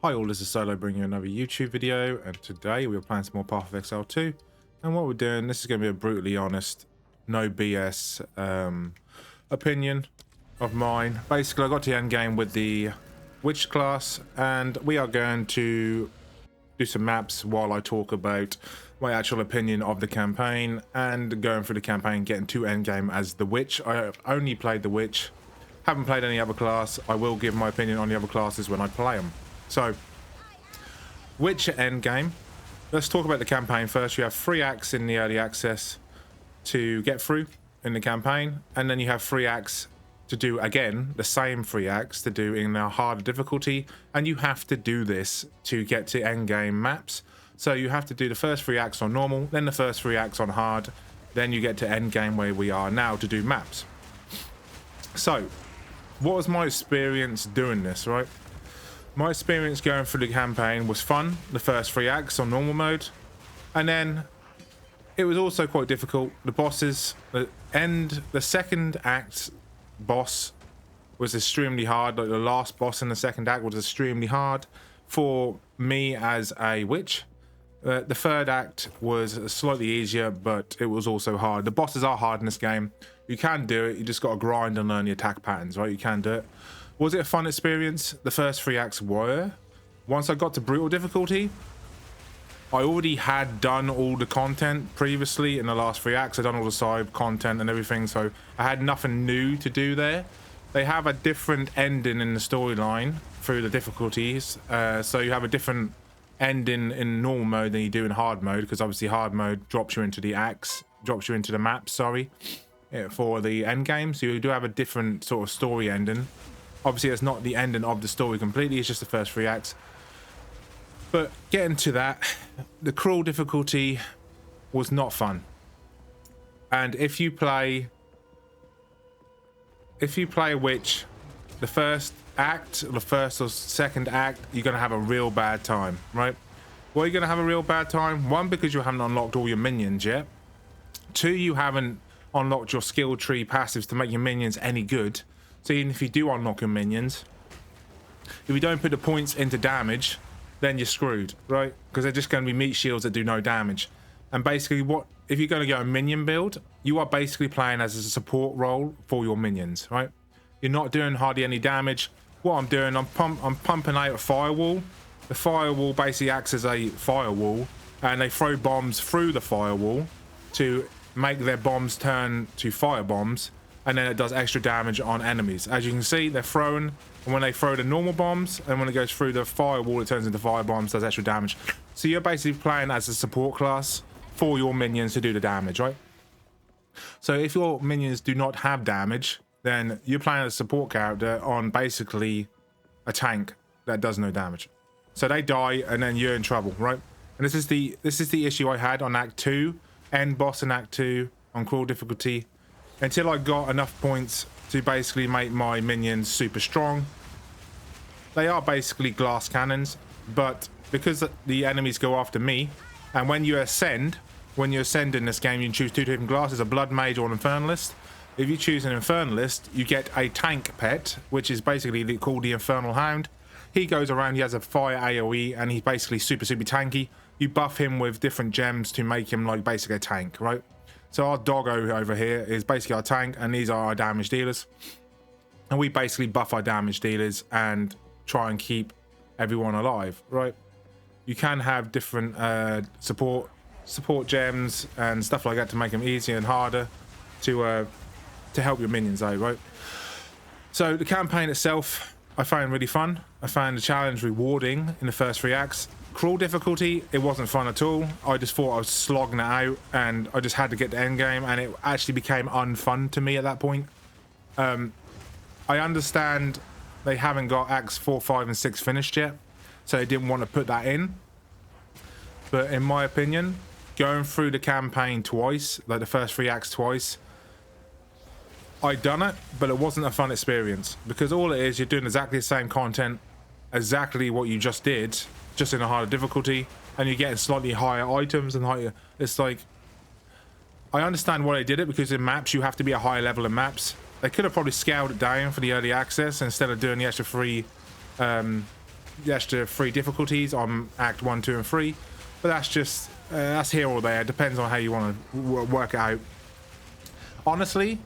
Hi all, this is Solo bringing you another YouTube video, and today we're playing some more Path of Exile 2. And what we're doing, this is going to be a brutally honest, no BS opinion of mine. Basically, I got to the end game with the Witch class, and we are going to do some maps while I talk about my actual opinion of the campaign and going through the campaign, getting to end game as the Witch. I have only played the Witch, haven't played any other class. I will give my opinion on the other classes when I play them. So, Witcher endgame. Let's talk about the campaign first. You have 3 acts in the early access to get through in the campaign, and then you have 3 acts to do again, the same 3 acts to do in a harder difficulty, and you have to do this to get to endgame maps. So you have to do the first 3 acts on normal, then the first 3 acts on hard, then you get to endgame where we are now to do maps. So, what was my experience doing this, right? My experience going through the campaign was fun, the first 3 acts on normal mode, and then it was also quite difficult. The bosses, the second act boss was extremely hard. Like the last boss in the second act was extremely hard for me as a witch. The third act was slightly easier, but it was also hard. The bosses are hard in this game. You can do it, you just got to grind and learn the attack patterns, right? You can do it. Was it a fun experience? The first 3 acts were. Once I got to brutal difficulty, I already had done all the content previously in the last 3 acts. I'd done all the side content and everything, so I had nothing new to do there. They have a different ending in the storyline through the difficulties, so you have a different ending in normal mode than you do in hard mode, because obviously hard mode drops you into the acts, drops you into the map, sorry, for the end game. So you do have a different sort of story ending. Obviously, it's not the ending of the story completely, it's just the first 3 acts. But getting to that, the cruel difficulty was not fun. And if you play a witch, the first act, or the first or second act, you're going to have a real bad time, right? Well, you're going to have a real bad time. 1, because you haven't unlocked all your minions yet. 2, you haven't unlocked your skill tree passives to make your minions any good. So even if you do unlock your minions, if you don't put the points into damage, then you're screwed, right? Because they're just going to be meat shields that do no damage. And basically, if you're going to go a minion build, you are basically playing as a support role for your minions, right? You're not doing hardly any damage. What I'm doing, I'm pumping out a firewall. The firewall basically acts as a firewall, and they throw bombs through the firewall to make their bombs turn to fire bombs. And then it does extra damage on enemies. As you can see, they're thrown, and when they throw the normal bombs, and when it goes through the firewall, it turns into fire bombs, does extra damage. So you're basically playing as a support class for your minions to do the damage, right? So if your minions do not have damage, then you're playing as a support character on basically a tank that does no damage. So they die, and then you're in trouble, right? And this is the issue I had on Act 2, end boss in Act 2 on cruel difficulty. Until I got enough points to basically make my minions super strong. They are basically glass cannons, but because the enemies go after me, and when you ascend in this game, you can choose 2 different classes, a blood mage or an infernalist. If you choose an infernalist, you get a tank pet, which is basically called the Infernal Hound. He goes around, he has a fire AoE, and he's basically super tanky. You buff him with different gems to make him like basically a tank, right? So our doggo over here is basically our tank, and these are our damage dealers. And we basically buff our damage dealers and try and keep everyone alive, right? You can have different support gems and stuff like that to make them easier and harder to help your minions out, right? So the campaign itself, I found really fun. I found the challenge rewarding in the first 3 acts. Cruel difficulty, it wasn't fun at all. I just thought I was slogging it out, and I just had to get the end game, and it actually became unfun to me at that point. I understand they haven't got acts 4, 5, and 6 finished yet, so they didn't want to put that in. But in my opinion, going through the campaign twice, like the first 3 acts twice, I done it, but it wasn't a fun experience, because all it is, you're doing exactly the same content, exactly what you just did, just in a harder difficulty, and you're getting slightly higher items and higher. It's like, I understand why they did it, because in maps you have to be a higher level in maps. They could have probably scaled it down for the early access instead of doing the extra 3 the extra 3 difficulties on Act 1, 2, and 3. But that's just that's here or there. Depends on how you want to work it out. Honestly,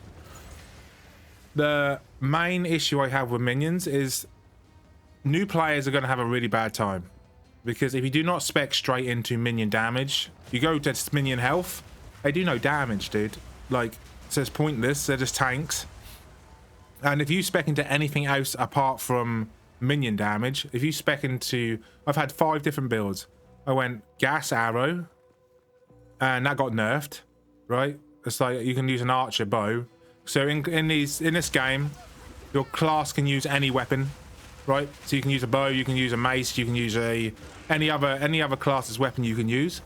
the main issue I have with minions is new players are going to have a really bad time, because if you do not spec straight into minion damage, you go to minion health, they do no damage, dude. Like, so it's pointless. They're just tanks. And if you spec into anything else apart from minion damage, if you spec into, I've had 5 different builds. I went gas arrow, and that got nerfed, right? It's like you can use an archer bow. So in this game, your class can use any weapon, right? So you can use a bow, you can use a mace, you can use any other class's weapon you can use.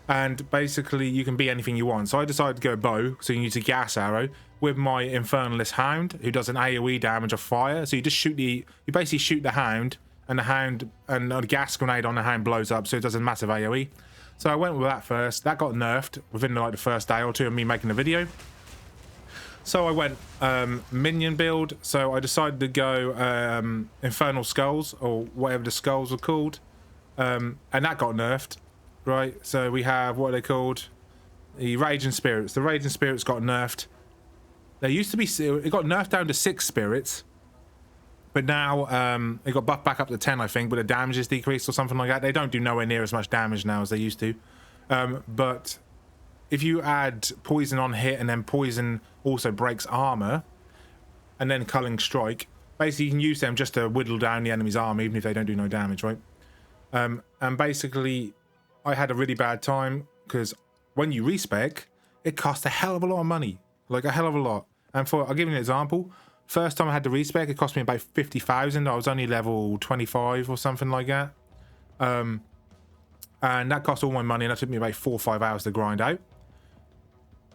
And basically you can be anything you want. So I decided to go bow, so you can use a gas arrow with my Infernalist Hound, who does an AoE damage of fire. So you just you basically shoot the Hound, and a gas grenade on the Hound blows up, so it does a massive AoE. So I went with that first. That got nerfed within like the first day or two of me making the video. So I went minion build. So I decided to go Infernal Skulls, or whatever the skulls were called, and that got nerfed. Right, so we have, what are they called? The Raging Spirits. The Raging Spirits got nerfed. There used to be, it got nerfed down to 6 spirits, but now it got buffed back up to 10, I think, but the damage is decreased or something like that. They don't do nowhere near as much damage now as they used to. But if you add poison on hit, and then poison also breaks armor, and then Culling Strike, basically you can use them just to whittle down the enemy's armor, even if they don't do no damage, right? And basically, I had a really bad time, because when you respec, it costs a hell of a lot of money. Like, a hell of a lot. And I'll give you an example. First time I had the respec, it cost me about 50,000. I was only level 25 or something like that. And that cost all my money, and that took me about 4 or 5 hours to grind out.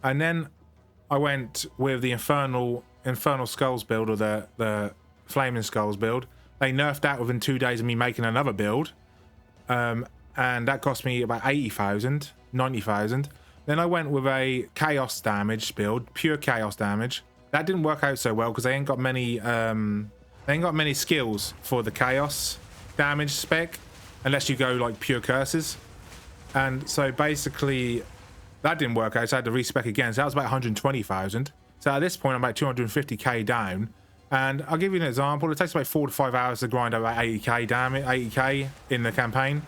And then I went with the Infernal Skulls build, or the Flaming Skulls build. They nerfed that within 2 days of me making another build. And that cost me about 80,000, 90,000. Then I went with a chaos damage build, pure chaos damage. That didn't work out so well because they ain't got many skills for the chaos damage spec, unless you go like pure curses. And so basically that didn't work out, so I had to respec again. So that was about 120,000. So at this point I'm about 250k down. And I'll give you an example. It takes about 4 to 5 hours to grind about 80k damage, 80k in the campaign.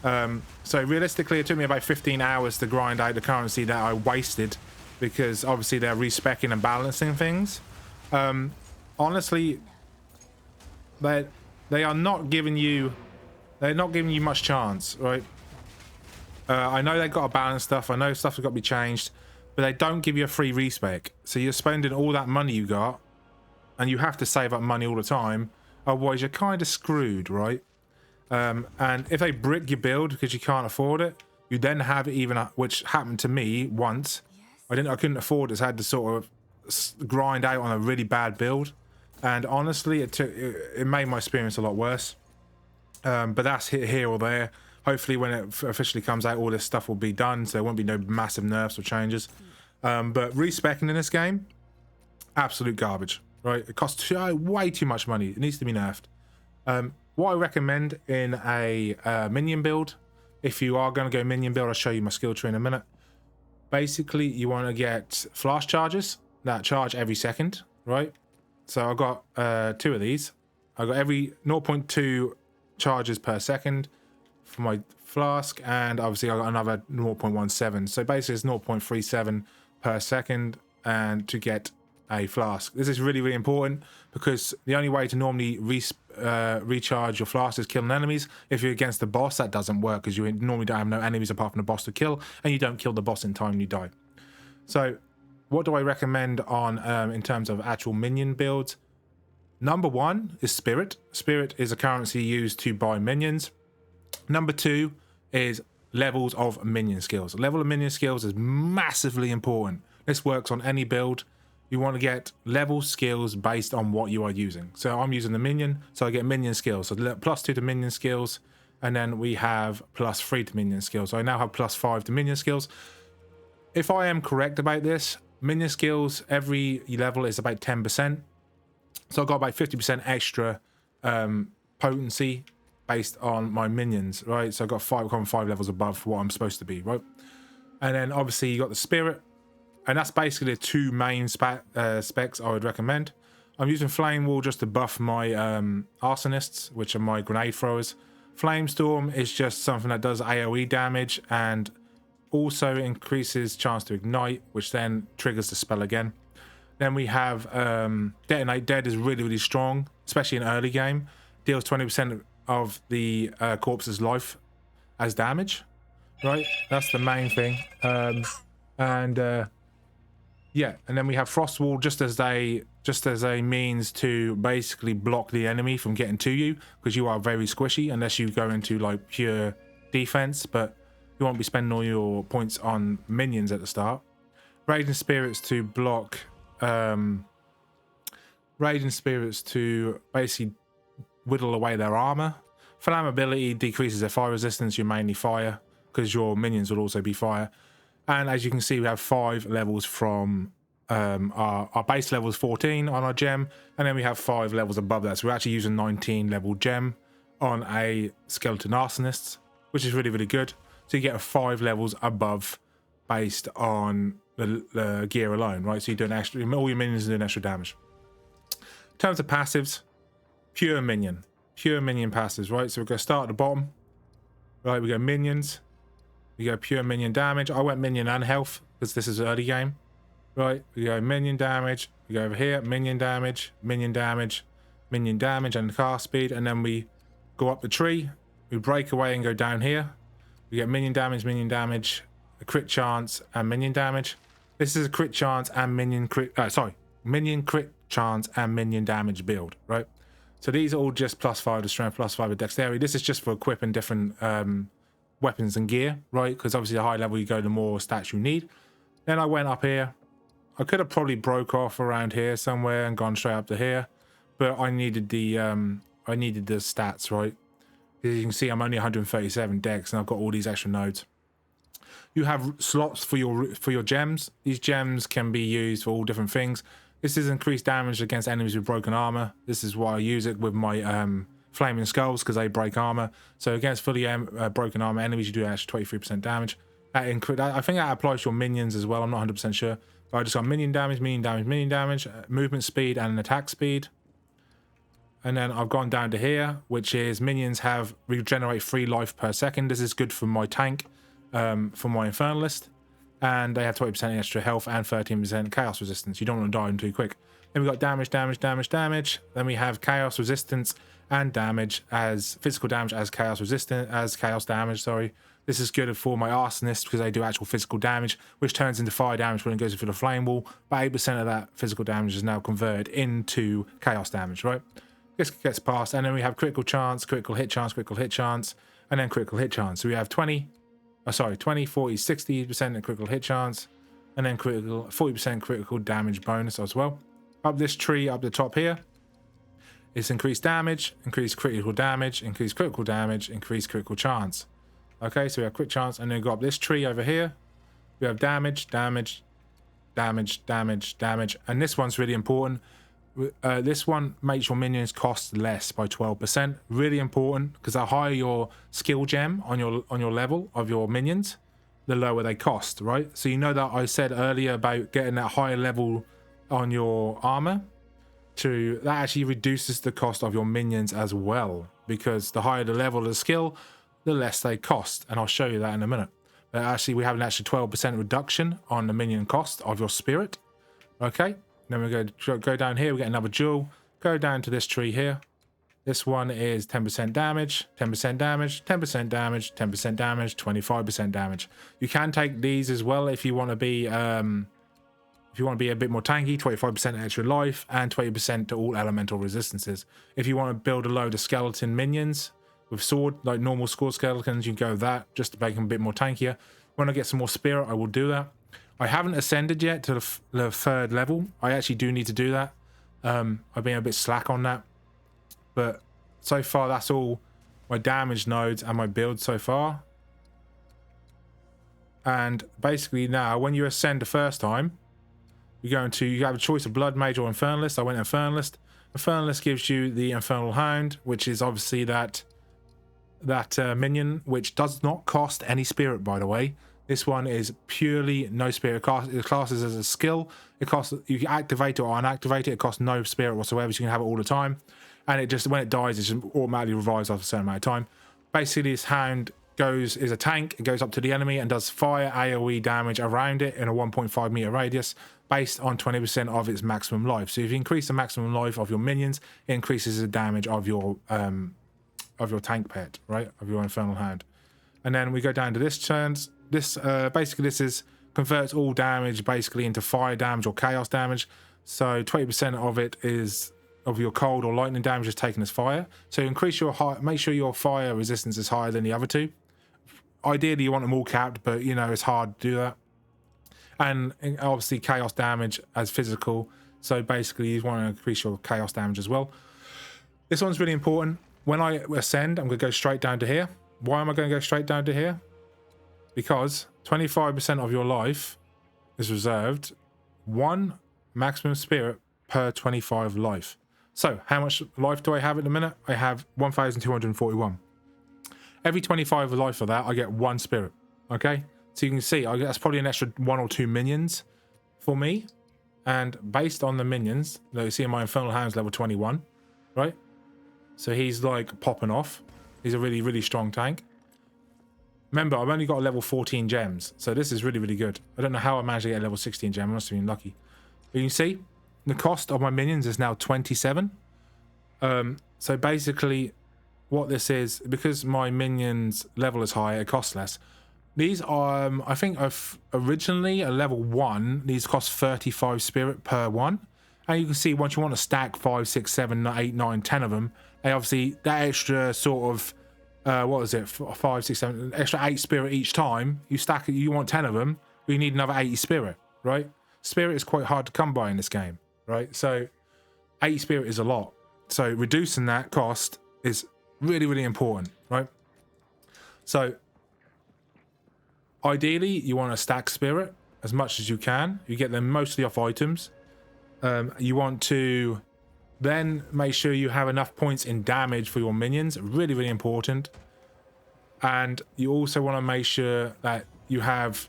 So realistically, it took me about 15 hours to grind out the currency that I wasted, because obviously they're respecing and balancing things. Honestly, they are not giving you, much chance, right? I know they've got to balance stuff. I know stuff has got to be changed, but they don't give you a free respec. So you're spending all that money you got, and you have to save up money all the time. Otherwise, you're kind of screwed, right? And if they brick your build because you can't afford it, you then have even, which happened to me once. I couldn't afford it, so I had to sort of grind out on a really bad build, and honestly, it made my experience a lot worse. But that's here or there. Hopefully, when it officially comes out, all this stuff will be done, so there won't be no massive nerfs or changes. But respecing in this game, absolute garbage, right? It costs way too much money. It needs to be nerfed. What I recommend in a minion build, if you are going to go minion build, I'll show you my skill tree in a minute. Basically, you want to get flash charges that charge every second, right? So I've got 2 of these. I've got every 0.2 charges per second for my flask, and obviously I got another 0.17. So basically it's 0.37 per second, and to get a flask. This is really, really important, because the only way to normally recharge your flask is killing enemies. If you're against the boss, that doesn't work, because you normally don't have no enemies apart from the boss to kill, and you don't kill the boss in time and you die. So what do I recommend on in terms of actual minion builds? Number 1 is Spirit. Spirit is a currency used to buy minions. Number 2 is levels of minion skills. Level of minion skills is massively important. This works on any build. You want to get level skills based on what you are using. So I'm using the minion, so I get minion skills. So +2 to minion skills, and then we have +3 to minion skills. So I now have +5 to minion skills. If I am correct about this, minion skills, every level is about 10%. So I got about 50% extra potency based on my minions, right? So I've got five levels above what I'm supposed to be, right? And then obviously you got the spirit, and that's basically the two main specs I would recommend. I'm using Flame Wall just to buff my arsonists, which are my grenade throwers. Flamestorm is just something that does AoE damage and also increases chance to ignite, which then triggers the spell again. Then we have Detonate Dead is really, really strong, especially in early game. Deals 20% of the corpse's life as damage, right? That's the main thing. Yeah, and then we have Frost Wall just as a means to basically block the enemy from getting to you, because you are very squishy unless you go into like pure defense, but you won't be spending all your points on minions at the start. Raging Spirits to block Raging Spirits to basically whittle away their armor. Flammability decreases their fire resistance. You mainly fire because your minions will also be fire. And as you can see, we have 5 levels from our base level is 14 on our gem, and then we have 5 levels above that. So we're actually using 19 level gem on a skeleton arsonist, which is really, really good. So you get 5 levels above based on the gear alone, right? So you're doing extra, all your minions are doing extra damage. In terms of passives, pure minion passives, right? So we're going to start at the bottom, right? We go minions, we go pure minion damage. I went minion and health because this is early game, right? We go minion damage, we go over here, minion damage, minion damage, minion damage, and cast speed, and then we go up the tree, we break away and go down here. We get minion damage, a crit chance, and minion damage. This is a crit chance and minion crit chance and minion damage build, right? So these are all just +5 to strength, +5 to dexterity. This is just for equipping different weapons and gear, right? Because obviously the higher level you go, the more stats you need. Then I went up here. I could have probably broke off around here somewhere and gone straight up to here, but I needed the stats, right? As you can see, I'm only 137 dex and I've got all these extra nodes. You have slots for your gems. These gems can be used for all different things. This is increased damage against enemies with broken armor. This is why I use it with my flaming skulls, because they break armor. So against fully broken armor enemies, you do actually 23% damage. I think that applies to your minions as well. I'm not 100% sure. But I just got minion damage, movement speed, and attack speed. And then I've gone down to here, which is minions regenerate 3 life per second. This is good for my tank, for my infernalist. And they have 20% extra health and 13% chaos resistance. You don't want to die too quick. Then we've got damage. Then we have chaos resistance and damage as physical damage as chaos damage, sorry. This is good for my arsonists because they do actual physical damage, which turns into fire damage when it goes through the flame wall. But 8% of that physical damage is now converted into chaos damage, right? This gets past, and then we have critical chance, critical hit chance, and then critical hit chance. So we have 20, 40, 60% in critical hit chance, and then 40% critical damage bonus as well. Up this tree, up the top here, it's increased damage, increased critical damage, increased critical damage, increased critical chance. Okay, so we have crit chance, and then go up this tree over here. We have damage, and this one's really important. This one makes your minions cost less by 12%. Really important, because the higher your skill gem on your level of your minions, the lower they cost, right? So you know that I said earlier about getting that higher level on your armor, that actually reduces the cost of your minions as well, because the higher the level of the skill, the less they cost, and I'll show you that in a minute. But actually we have an extra 12% reduction on the minion cost of your spirit. Okay, then we go down here, we get another jewel, go down to this tree here. This one is 10% damage, 10% damage, 10% damage, 10% damage, 25% damage. You can take these as well if you want to be a bit more tanky, 25% extra life and 20% to all elemental resistances. If you want to build a load of skeleton minions with sword, like normal sword skeletons, you can go with that just to make them a bit more tankier. When I get some more spirit, I will do that. I haven't ascended yet to the 3rd level. I actually do need to do that. I've been a bit slack on that. But so far, that's all my damage nodes and my build so far. And basically now, when you ascend the first time, you have a choice of Blood Mage or Infernalist. I went Infernalist. Infernalist gives you the Infernal Hound, which is obviously that minion, which does not cost any spirit, by the way. This one is purely no spirit. It classes as a skill. It costs, you can activate it or unactivate it. It costs no spirit whatsoever, so you can have it all the time. And it just, when it dies, it just automatically revives after a certain amount of time. Basically, this hound is a tank. It goes up to the enemy and does fire AoE damage around it in a 1.5 meter radius based on 20% of its maximum life. So if you increase the maximum life of your minions, it increases the damage of your tank pet, right? Of your infernal hound. And then we go down to this turns. This basically this is converts all damage basically into fire damage or chaos damage. So 20% of it is of your cold or lightning damage is taken as fire. So increase your make sure your fire resistance is higher than the other two. Ideally you want them all capped, but you know it's hard to do that. And obviously chaos damage as physical. So basically you want to increase your chaos damage as well. This one's really important. When I ascend, I'm going to go straight down to here. Why am I going to go straight down to here? Because 25% of your life is reserved. 1 maximum spirit per 25 life. So how much life do I have at the minute? I have 1,241. Every 25 life of that, I get 1 spirit. Okay? So you can see, that's probably an extra 1 or 2 minions for me. And based on the minions, you see my Infernal Hound's level 21, right? So he's like popping off. He's a really, really strong tank. Remember, I've only got a level 14 gems, so this is really, really good. I don't know how I managed to get a level 16 gem. I must have been lucky. But you can see, the cost of my minions is now 27. So basically, what this is, because my minions level is higher, it costs less. These are, I think, originally a level 1. These cost 35 spirit per one. And you can see once you want to stack 5, 6, 7, 8, 9, 10 of them, they obviously that extra sort of what is it, 5, 6, 7, extra 8 spirit each time you stack it. You want 10 of them, but you need another 80 spirit, right? Spirit is quite hard to come by in this game, right? So 80 spirit is a lot. So reducing that cost is really, really important, right? So ideally, you want to stack spirit as much as you can. You get them mostly off items. You want to then make sure you have enough points in damage for your minions. Really, really important. And you also want to make sure that you have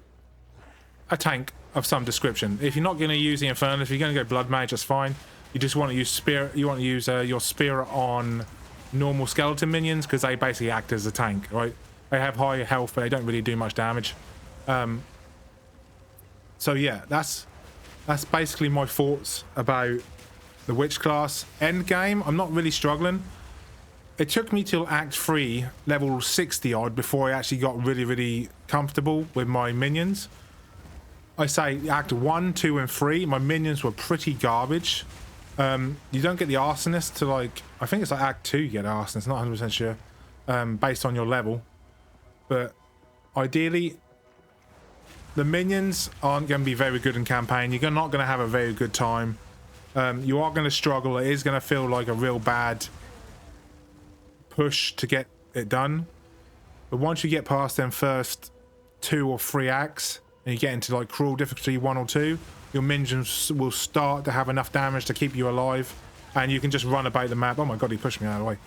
a tank of some description. If you're not going to use the Infernal, if you're going to go Blood Mage, that's fine. You just want to use Spirit. You want to use your Spirit on normal skeleton minions because they basically act as a tank, right? They have high health, but they don't really do much damage. So yeah, that's basically my thoughts about the Witch class. Endgame, I'm not really struggling. It took me till Act 3, level 60 odd, before I actually got really, really comfortable with my minions. I say Act 1, 2, and 3, my minions were pretty garbage. You don't get the Arsonist to like, I think it's like Act 2 you get Arsonist, not 100% sure, based on your level. But ideally, the minions aren't going to be very good in campaign. You're not going to have a very good time. You are going to struggle. It is going to feel like a real bad push to get it done. But once you get past them first 2 or 3 acts, and you get into like cruel difficulty 1 or 2, your minions will start to have enough damage to keep you alive, and you can just run about the map. Oh my god, he pushed me out of the way.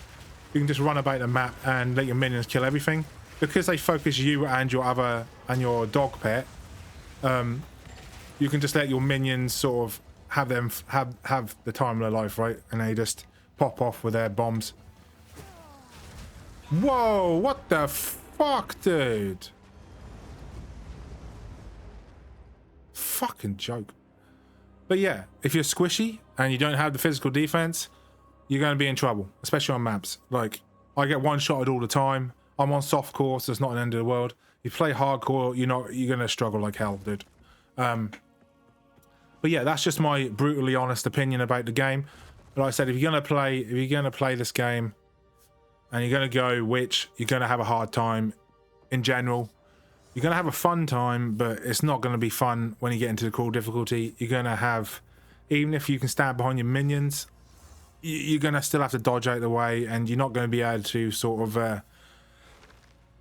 You can just run about the map and let your minions kill everything. Because they focus you and your dog pet, you can just let your minions sort of have the time of their life, right? And they just pop off with their bombs. Whoa, what the fuck, dude? Fucking joke. But yeah, if you're squishy and you don't have the physical defense, you're going to be in trouble, especially on maps. Like, I get one-shotted all the time. I'm on soft core, so it's not an end of the world. You play hardcore, you're going to struggle like hell, dude. But yeah, that's just my brutally honest opinion about the game. But like I said, if you're going to play this game and you're going to go Witch, you're going to have a hard time in general. You're going to have a fun time, but it's not going to be fun when you get into the cruel difficulty. You're going to have, even if you can stand behind your minions, you're going to still have to dodge out the way, and you're not going to be able to sort of...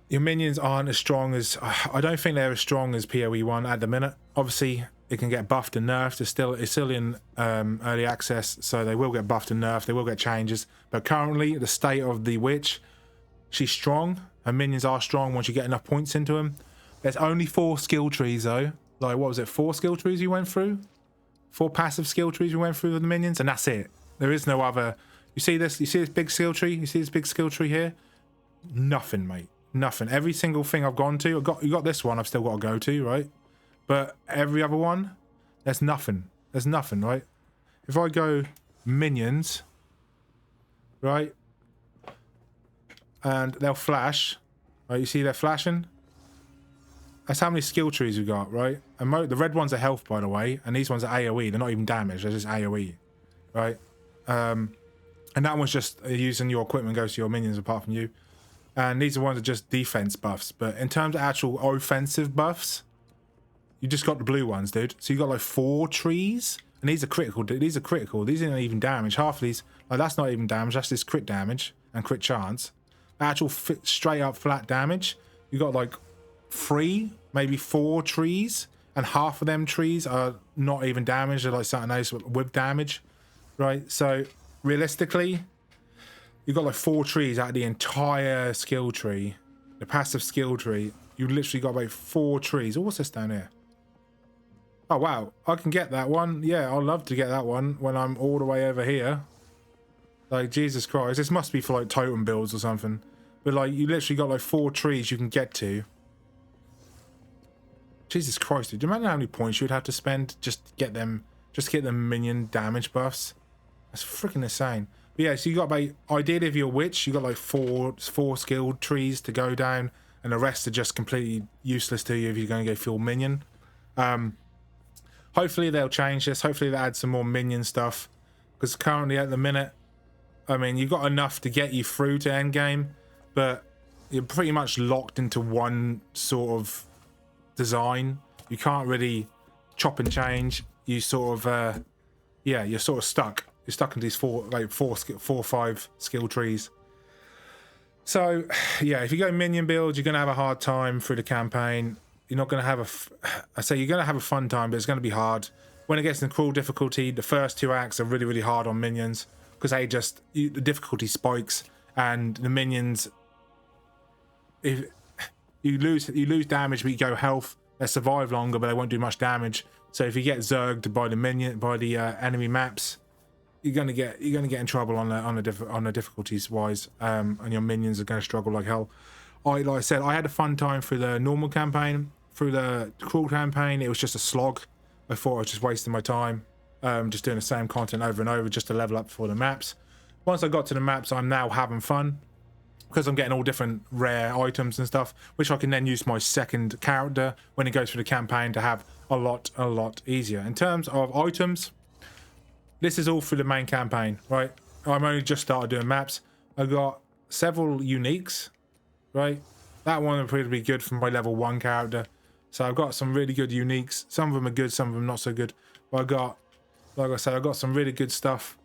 your minions aren't as strong as... I don't think they're as strong as PoE 1 at the minute. Obviously, it can get buffed and nerfed. It's still in early access, so they will get buffed and nerfed. They will get changes. But currently, the state of the Witch, she's strong. Her minions are strong once you get enough points into them. There's only 4 skill trees though. Like, what was it? 4 skill trees you went through? 4 passive skill trees you went through with the minions, and that's it. There is no other. You see this? You see this big skill tree? You see this big skill tree here? Nothing, mate. Nothing. Every single thing I've gone to, you got this one I've still got to go to, right? But every other one, there's nothing. There's nothing, right? If I go minions, right? And they'll flash. Right, you see they're flashing? That's how many skill trees we got, right? And the red ones are health, by the way, and these ones are AoE. They're not even damage, they're just AoE, right? And that one's just using your equipment goes to your minions apart from you. And these are ones that are just defense buffs. But in terms of actual offensive buffs, you just got the blue ones, dude. So you got like 4 trees, and these are critical. These are critical. These aren't even damage. Half of these, like, that's not even damage. That's just crit damage and crit chance. Actual straight up flat damage. You got like 3, maybe 4 trees, and half of them trees are not even damaged. They're like something else with damage, right? So realistically, you got like 4 trees out of the entire skill tree, the passive skill tree. You literally got like 4 trees. Oh, what's this down here? Oh wow, I can get that one. Yeah, I'd love to get that one when I'm all the way over here. Like, Jesus Christ, this must be for like totem builds or something. But like, you literally got like 4 trees you can get to. Jesus Christ, dude, do you imagine how many points you'd have to spend just to get them minion damage buffs? That's freaking insane. But yeah, so you got like, ideally if you're a witch, you got like 4 skilled trees to go down, and the rest are just completely useless to you if you're going to go full minion. Hopefully they'll change this. Hopefully they'll add some more minion stuff, because currently at the minute, I mean, you've got enough to get you through to endgame, but you're pretty much locked into one sort of design. You can't really chop and change. You sort of yeah, you're sort of stuck. You're stuck in these 4 or 5 skill trees. So yeah, if you go minion build, you're gonna have a hard time through the campaign. You're not gonna have you're gonna have a fun time, but it's gonna be hard. When it gets in cruel difficulty, the first 2 acts are really, really hard on minions, because they just, the difficulty spikes, and the minions, if you lose damage but you go health, they survive longer but they won't do much damage. So if you get zerged by the enemy maps, you're gonna get in trouble on the difficulties wise, and your minions are gonna struggle like hell. Like I said, I had a fun time through the normal campaign. Through the cruel campaign, it was just a slog. I thought I was just wasting my time, just doing the same content over and over just to level up for the maps. Once I got to the maps, I'm now having fun, because I'm getting all different rare items and stuff, which I can then use my second character when it goes through the campaign to have a lot easier. In terms of items, this is all through the main campaign, right? I'm only just started doing maps. I got several uniques, right? That one will probably be good for my level 1 character. So I've got some really good uniques. Some of them are good, some of them not so good. But I got, like I said, I got some really good stuff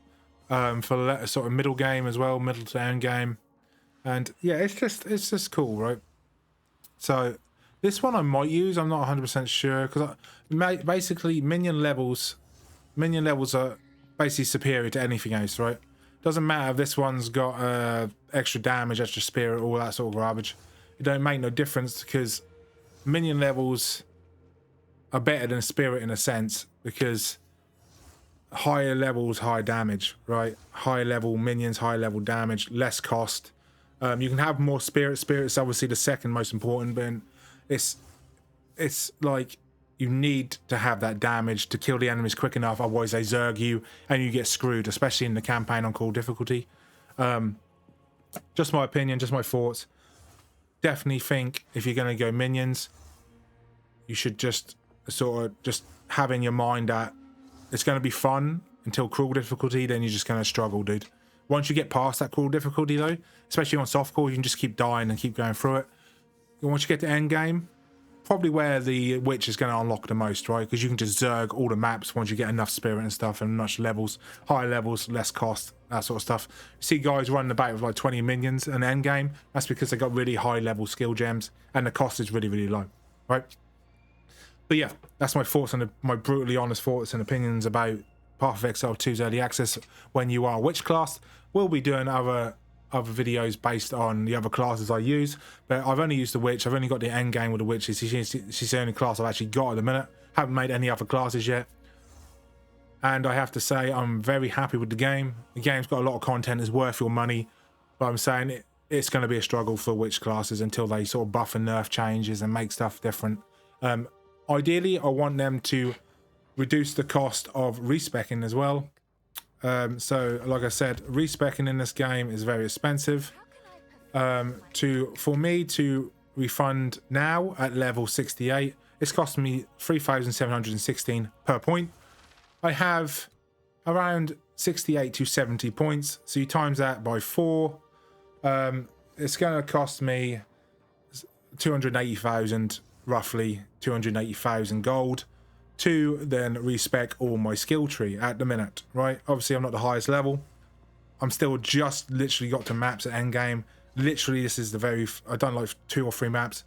for the sort of middle game as well, middle to end game. And yeah, it's just cool, right? So this one I might use. I'm not 100% sure, because basically minion levels are basically superior to anything else, right? Doesn't matter if this one's got extra damage, extra spirit, all that sort of garbage. It don't make no difference, because minion levels are better than spirit in a sense, because higher levels, higher damage, right? Higher level minions, higher level damage, less cost. You can have more spirit. Spirit's obviously the second most important, but it's like you need to have that damage to kill the enemies quick enough, otherwise they zerg you and you get screwed, especially in the campaign on cool difficulty. Just my opinion, just my thoughts. Definitely think if you're going to go minions, you should just sort of just have in your mind that it's going to be fun until cruel difficulty, then you're just going to struggle, dude. Once you get past that cruel difficulty though, especially on softcore, you can just keep dying and keep going through it. Once you get to end game, probably where the witch is going to unlock the most, right? Because you can just zerg all the maps once you get enough spirit and stuff, and much levels, higher levels, less cost, that sort of stuff. You see guys running about with like 20 minions in end game. That's because they got really high level skill gems and the cost is really, really low, right? But yeah, that's my thoughts on my brutally honest thoughts and opinions about Path of Exile 2's early access when you are Witchclass. We'll be doing other other videos based on the other classes I use, but I've only used the witch. I've only got the end game with the witch. She's the only class I've actually got at the minute. Haven't made any other classes yet, and I have to say I'm very happy with the game. The game's got a lot of content. It's worth your money, but I'm saying it's going to be a struggle for witch classes until they sort of buff and nerf changes and make stuff different. Ideally, I want them to reduce the cost of respecing as well. So like I said, respecing in this game is very expensive. For me to refund now at level 68, it's costing me 3,716 per point. I have around 68 to 70 points, so you times that by 4. It's going to cost me 280,000, roughly 280,000 gold to then respec all my skill tree at the minute, right? Obviously I'm not the highest level. I'm still just literally got to maps at endgame. Literally this is I've done like 2 or 3 maps.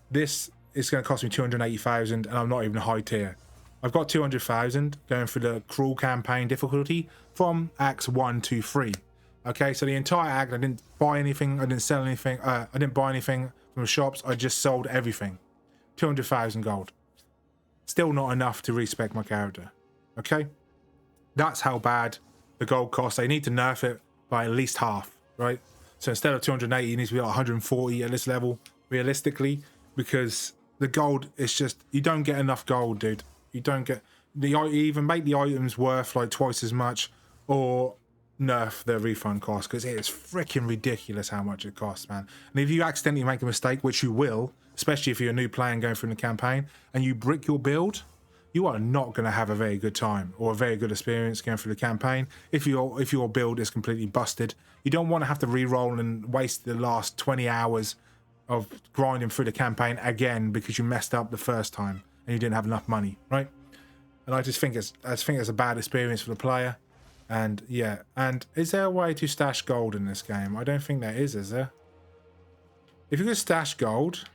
This is going to cost me 280,000 and I'm not even a high tier. I've got 200,000 going through the cruel campaign difficulty from acts 1 to 3. Okay, so the entire act I didn't buy anything, I didn't sell anything, I didn't buy anything from the shops, I just sold everything. 200,000 gold. Still not enough to respec my character. Okay, that's how bad the gold costs. They need to nerf it by at least half, right? So instead of 280, it needs to be like 140 at this level, realistically, because the gold is just, you don't get enough gold, dude. You don't get you even make the items worth like twice as much, or nerf the refund cost, because it is freaking ridiculous how much it costs, man. And if you accidentally make a mistake, which you will, especially if you're a new player and going through the campaign, and you brick your build, you are not going to have a very good time or a very good experience going through the campaign. If your build is completely busted, you don't want to have to re-roll and waste the last 20 hours of grinding through the campaign again because you messed up the first time and you didn't have enough money, right? And I just think it's a bad experience for the player. And yeah, and is there a way to stash gold in this game? I don't think there is there? If you could stash gold,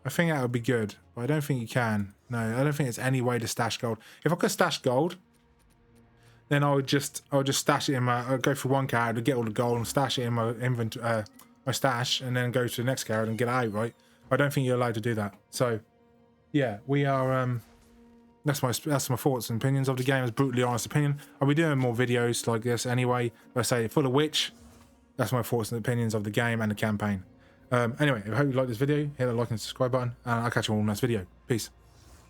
I think that would be good, but I don't think you can. No, I don't think there's any way to stash gold. If I could stash gold, then I would just stash it in I'd go for one character, get all the gold and stash it in my inventory, my stash, and then go to the next character and get out, right? I don't think you're allowed to do that. So yeah, we are that's my thoughts and opinions of the game. It's a brutally honest opinion. I'll be doing more videos like this anyway. I say for the witch, that's my thoughts and opinions of the game and the campaign. Anyway, I hope you like this video. Hit the like and subscribe button, and I'll catch you all in the next video. Peace.